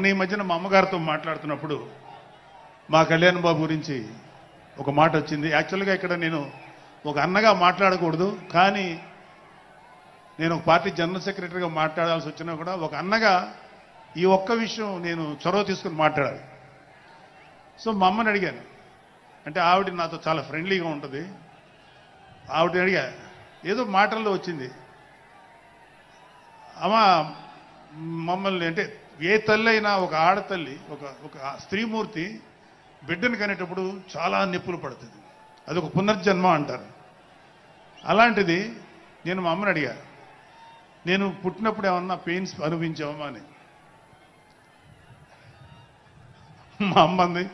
మొన్న ఈ మధ్యన మా అమ్మగారితో మాట్లాడుతున్నప్పుడు మా కళ్యాణ్ బాబు గురించి ఒక మాట వచ్చింది. యాక్చువల్గా ఇక్కడ నేను ఒక అన్నగా మాట్లాడకూడదు, కానీ నేను ఒక పార్టీ జనరల్ సెక్రటరీగా మాట్లాడాల్సి వచ్చినా కూడా ఒక అన్నగా ఈ ఒక్క విషయం నేను చొరవ తీసుకుని మాట్లాడాలి. సో మా అమ్మని అడిగాను, అంటే ఆవిడ నాతో చాలా ఫ్రెండ్లీగా ఉంటుంది. ఆవిడని అడిగా, ఏదో మాటల్లో వచ్చింది, అమ్మ మమ్మల్ని అంటే ఏ తల్లి అయినా ఒక ఆడతల్లి ఒక స్త్రీమూర్తి బిడ్డను కనేటప్పుడు చాలా నొప్పులు పడుతుంది, అదొక పునర్జన్మ అంటారు. అలాంటిది నేను మా అమ్మని అడిగా, నేను పుట్టినప్పుడు ఏమన్నా పెయిన్స్ అనుభవించావమ్మా అని. మా అమ్మ అంది,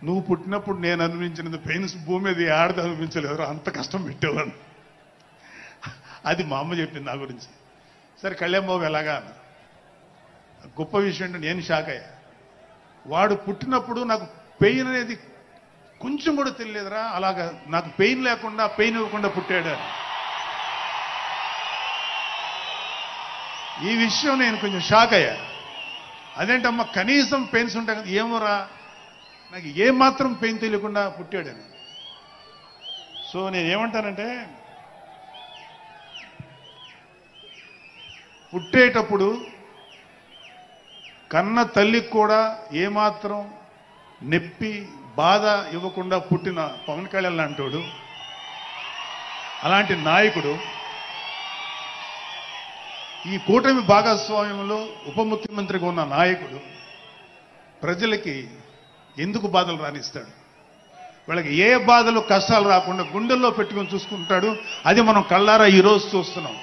నువ్వు పుట్టినప్పుడు నేను అనుభవించినంత పెయిన్స్ భూమి మీద ఆడది అనుభవించలేదు, అంత కష్టం పెట్టేవాడు. అది మా అమ్మ చెప్పింది నా గురించి. సరే కళ్యాణ్ బాబు ఎలాగా అన్న. గొప్ప విషయం అంటే నేను షాక్ అయ్యా. వాడు పుట్టినప్పుడు నాకు పెయిన్ అనేది కొంచెం కూడా తెలియలేదురా, అలాగా నాకు పెయిన్ లేకుండా పెయిన్ ఇవ్వకుండా పుట్టాడు. ఈ విషయం నేను కొంచెం షాక్ అయ్యా. అదేంటమ్మా కనీసం పెయిన్స్ ఉంటాయి కదా, ఏమోరా నాకు ఏమాత్రం పెయిన్ తెలియకుండా పుట్టాడని. సో నేనేమంటానంటే, పుట్టేటప్పుడు కన్న తల్లికి కూడా ఏమాత్రం నొప్పి బాధ ఇవ్వకుండా పుట్టిన పవన్ కళ్యాణ్ లాంటోడు, అలాంటి నాయకుడు ఈ కూటమి భాగస్వామ్యంలో ఉప ముఖ్యమంత్రిగా ఉన్న నాయకుడు ప్రజలకి ఎందుకు బాధలు రానిస్తాడు? వాళ్ళకి ఏ బాధలు కష్టాలు రాకుండా గుండెల్లో పెట్టుకొని చూసుకుంటాడు. అది మనం కళ్ళారా ఈరోజు చూస్తున్నాం.